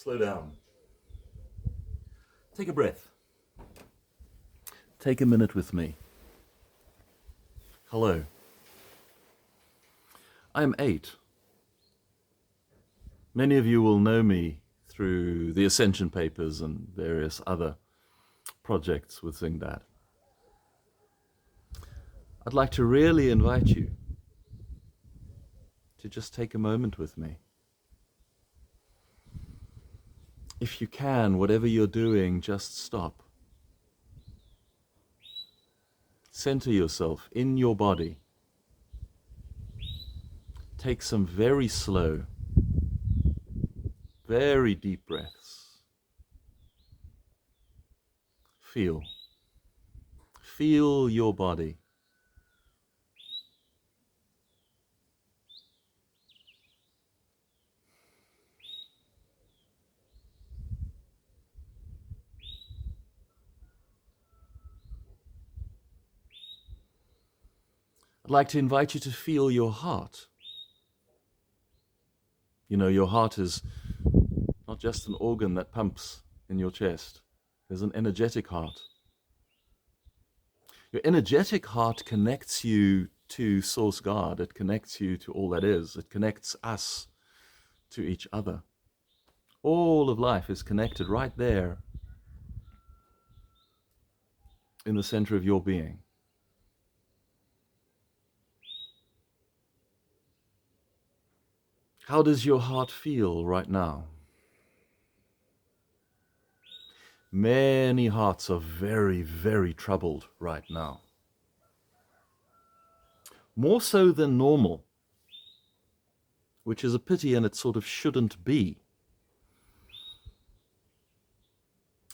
Slow down. Take a breath. Take a minute with me. Hello. I'm 8. Many of you will know me through the Ascension Papers and various other projects with Zingdad. I'd like to really invite you to just take a moment with me. If you can, whatever you're doing, just stop. Center yourself in your body. Take some very slow, very deep breaths. Feel. Feel your body. I'd like to invite you to feel your heart. You know, your heart is not just an organ that pumps in your chest. There's an energetic heart. Your energetic heart connects you to Source God. It connects you to all that is. It connects us to each other. All of life is connected right there in the center of your being. How does your heart feel right now? Many hearts are very, very troubled right now. More so than normal, which is a pity, and it sort of shouldn't be.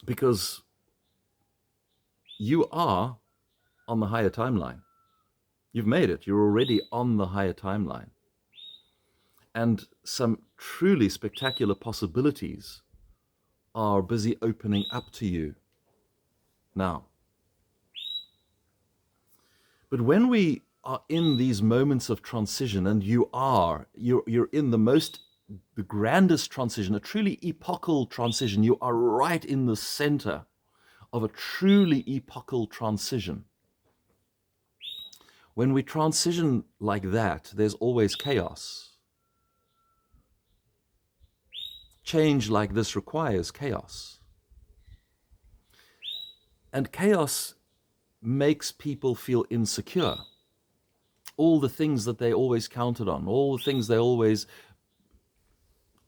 Because you are on the higher timeline. You've made it. You're already on the higher timeline. And some truly spectacular possibilities are busy opening up to you now. But when we are in these moments of transition, and you're in the grandest transition, a truly epochal transition. You are right in the center of a truly epochal transition. When we transition like that, there's always chaos. Change like this requires chaos. And chaos makes people feel insecure. All the things that they always counted on, all the things they always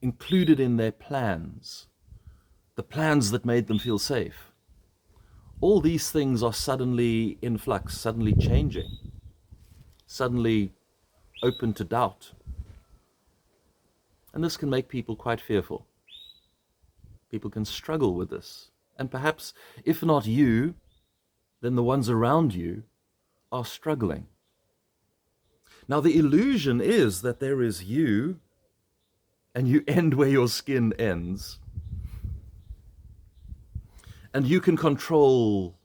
included in their plans, the plans that made them feel safe, all these things are suddenly in flux, suddenly changing, suddenly open to doubt. And this can make people quite fearful. People can struggle with this. And perhaps, if not you, then the ones around you are struggling. Now, the illusion is that there is you, and you end where your skin ends. And you can control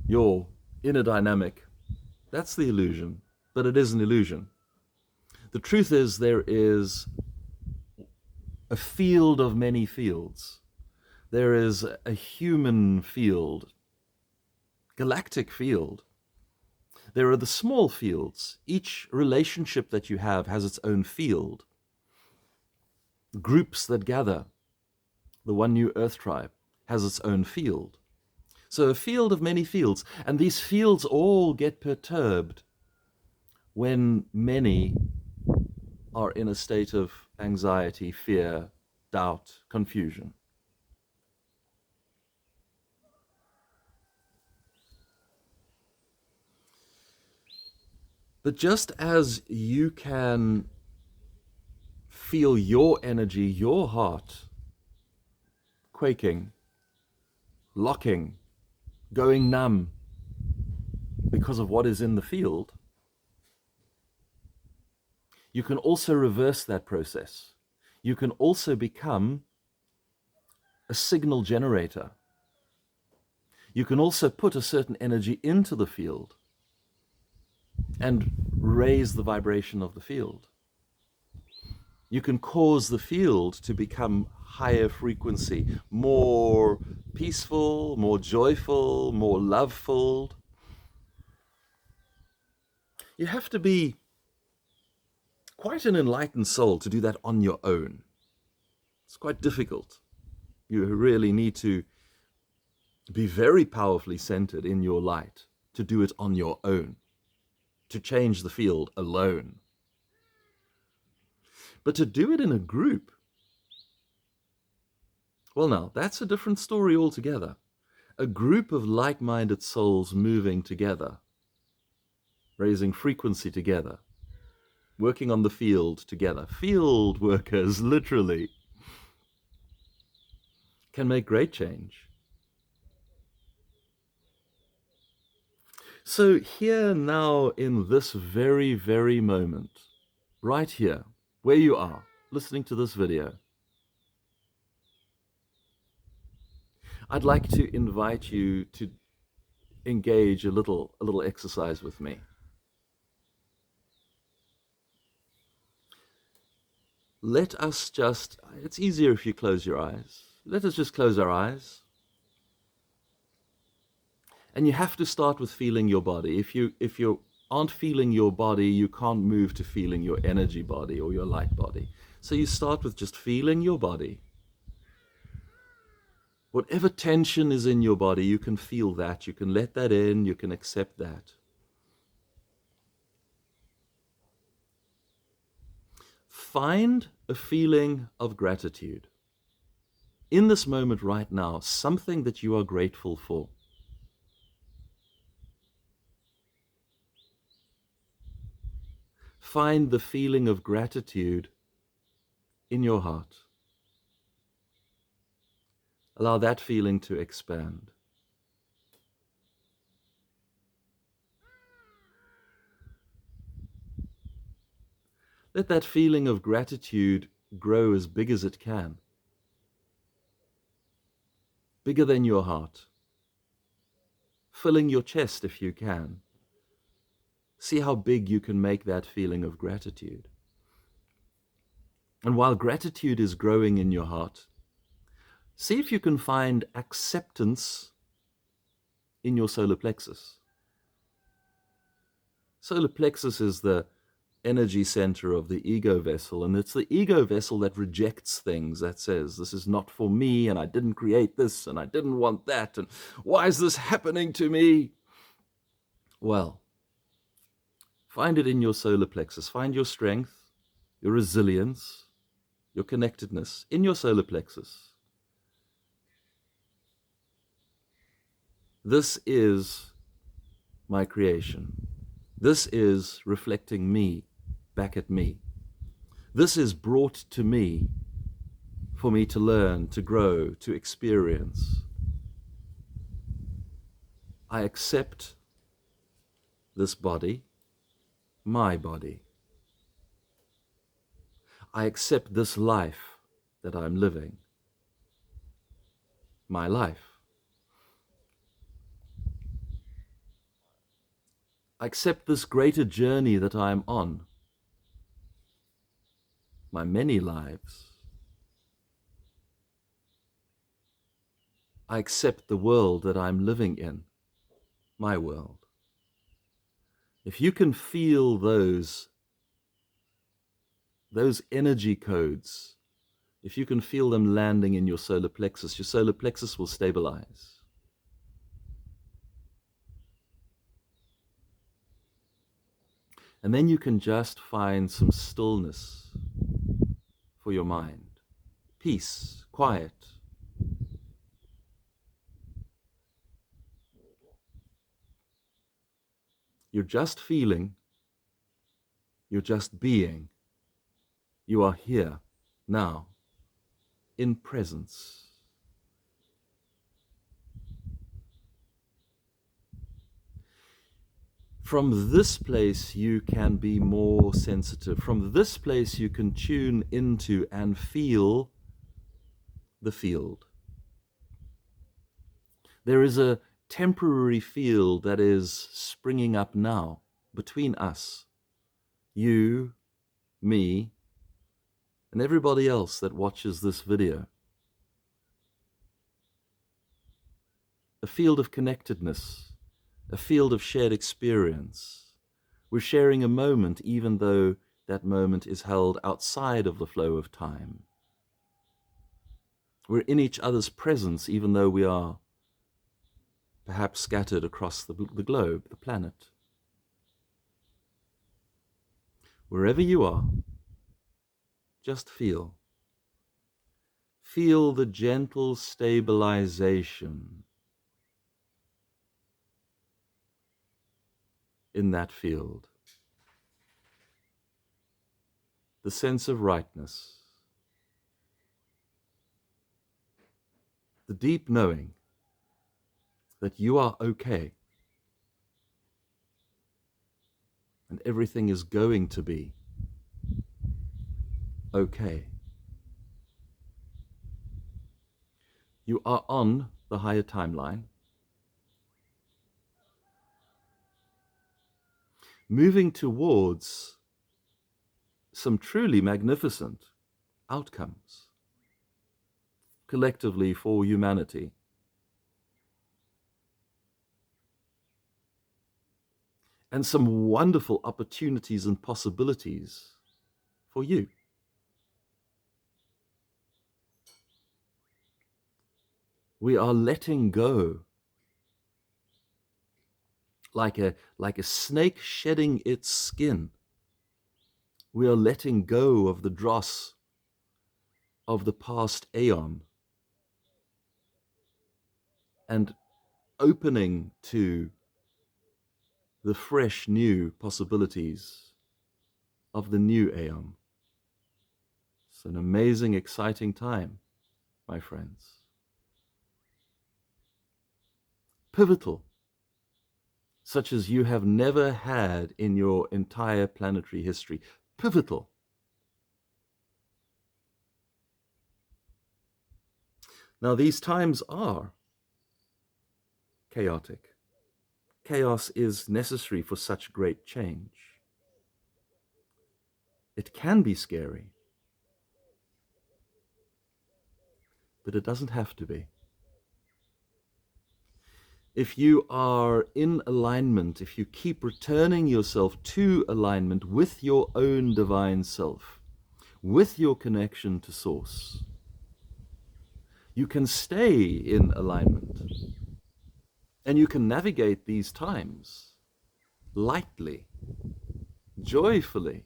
your inner dynamic. That's the illusion, but it is an illusion. The truth is there is a field of many fields. There is a human field, galactic field. There are the small fields. Each relationship that you have has its own field. Groups that gather, the One New Earth Tribe, has its own field. So a field of many fields, and these fields all get perturbed when many are in a state of anxiety, fear, doubt, confusion. But just as you can feel your energy, your heart, quaking, locking, going numb because of what is in the field, you can also reverse that process. You can also become a signal generator. You can also put a certain energy into the field and raise the vibration of the field. You can cause the field to become higher frequency, more peaceful, more joyful, more love-filled. You have to be quite an enlightened soul to do that on your own. It's quite difficult. You really need to be very powerfully centered in your light to do it on your own, to change the field alone. But to do it in a group, well, now, that's a different story altogether. A group of like-minded souls moving together, raising frequency together, working on the field together. Field workers, literally, can make great change. So here now, in this very, very moment, right here, where you are, listening to this video, I'd like to invite you to engage a little exercise with me. Let us just, it's easier if you close your eyes. Let us just close our eyes. And you have to start with feeling your body. If you aren't feeling your body, you can't move to feeling your energy body or your light body. So you start with just feeling your body. Whatever tension is in your body, you can feel that. You can let that in. You can accept that. Find a feeling of gratitude. In this moment right now, something that you are grateful for. Find the feeling of gratitude in your heart. Allow that feeling to expand. Let that feeling of gratitude grow as big as it can. Bigger than your heart. Filling your chest if you can. See how big you can make that feeling of gratitude. And while gratitude is growing in your heart, see if you can find acceptance in your solar plexus. Solar plexus is the energy center of the ego vessel, and it's the ego vessel that rejects things, that says, this is not for me, and I didn't create this, and I didn't want that, and why is this happening to me? Well, find it in your solar plexus. Find your strength, your resilience, your connectedness in your solar plexus. This is my creation. This is reflecting me back at me. This is brought to me for me to learn, to grow, to experience. I accept this body, my body. I accept this life that I'm living, my life. I accept this greater journey that I am on, my many lives. I accept the world that I'm living in, my world. If you can feel those energy codes, if you can feel them landing in your solar plexus will stabilize. And then you can just find some stillness for your mind. Peace, quiet. You're just feeling. You're just being. You are here, now, in presence. From this place, you can be more sensitive. From this place, you can tune into and feel the field. There is a temporary field that is springing up now between us, you, me, and everybody else that watches this video. A field of connectedness, a field of shared experience. We're sharing a moment even though that moment is held outside of the flow of time. We're in each other's presence even though we are perhaps scattered across the globe, the planet. Wherever you are, just feel. Feel the gentle stabilization in that field. The sense of rightness. The deep knowing that you are okay and everything is going to be okay. You are on the higher timeline, moving towards some truly magnificent outcomes collectively for humanity. And some wonderful opportunities and possibilities for you. We are letting go like a snake shedding its skin. We are letting go of the dross of the past aeon and opening to the fresh new possibilities of the new aeon. It's an amazing, exciting time, my friends. Pivotal, such as you have never had in your entire planetary history. Pivotal. Now, these times are chaotic. Chaos is necessary for such great change. It can be scary, but it doesn't have to be. If you are in alignment, if you keep returning yourself to alignment with your own divine self, with your connection to Source, you can stay in alignment and you can navigate these times lightly, joyfully.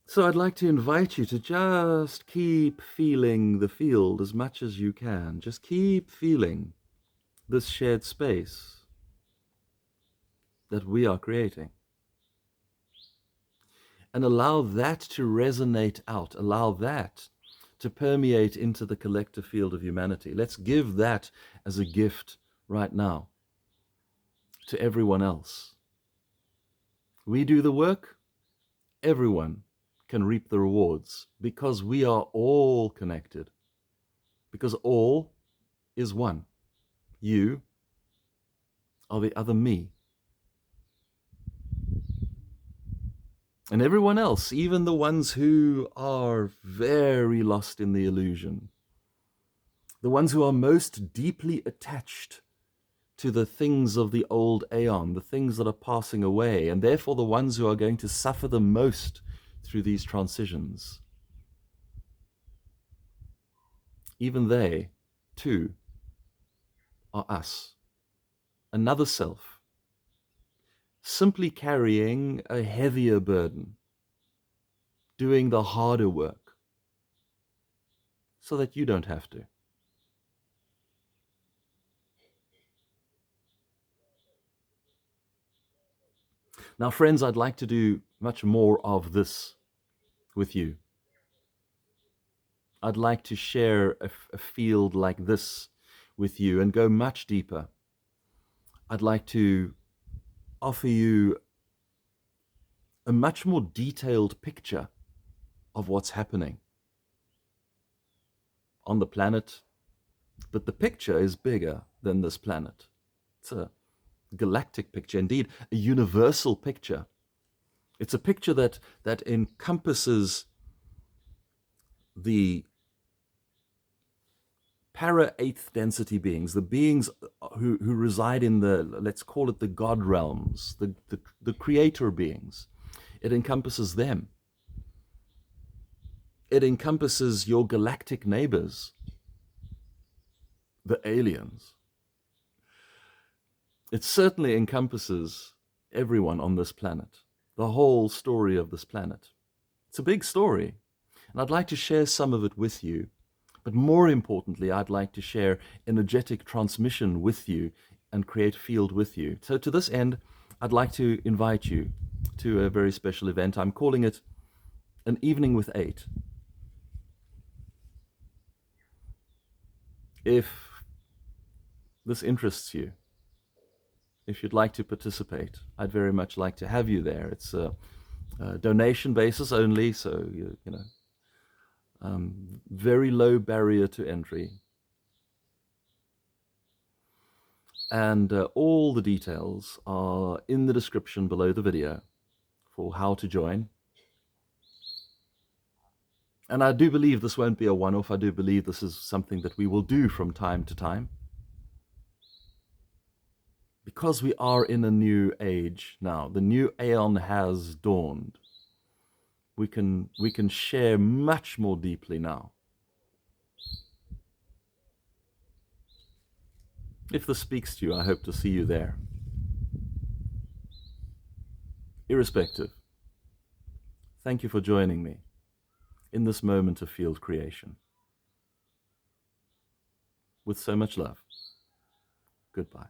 So I'd like to invite you to just keep feeling the field as much as you can. Just keep feeling this shared space that we are creating. And allow that to resonate out. Allow that to permeate into the collective field of humanity. Let's give that as a gift right now to everyone else. We do the work, everyone can reap the rewards because we are all connected. Because all is one. You are the other me. And everyone else, even the ones who are very lost in the illusion, the ones who are most deeply attached to the things of the old aeon, the things that are passing away, and therefore the ones who are going to suffer the most through these transitions. Even they, too, are us, another self, simply carrying a heavier burden, doing the harder work, so that you don't have to. Now, friends, I'd like to do much more of this with you. I'd like to share a field like this with you and go much deeper. I'd like to offer you a much more detailed picture of what's happening on the planet, But the picture is bigger than this planet. It's a galactic picture, indeed, a universal picture. It's a picture that encompasses the para-eighth density beings, the beings who reside in the, let's call it the God realms, the creator beings. It encompasses them. It encompasses your galactic neighbors, the aliens. It certainly encompasses everyone on this planet, the whole story of this planet. It's a big story, and I'd like to share some of it with you. But more importantly, I'd like to share energetic transmission with you and create field with you. So to this end, I'd like to invite you to a very special event. I'm calling it An Evening with 8. If this interests you, if you'd like to participate, I'd very much like to have you there. It's a donation basis only, so very low barrier to entry. And all the details are in the description below the video for how to join. And I do believe this won't be a one-off. I do believe this is something that we will do from time to time. Because we are in a new age now, the new aeon has dawned. We can share much more deeply now. If this speaks to you, I hope to see you there. Irrespective, thank you for joining me in this moment of field creation. With so much love, goodbye.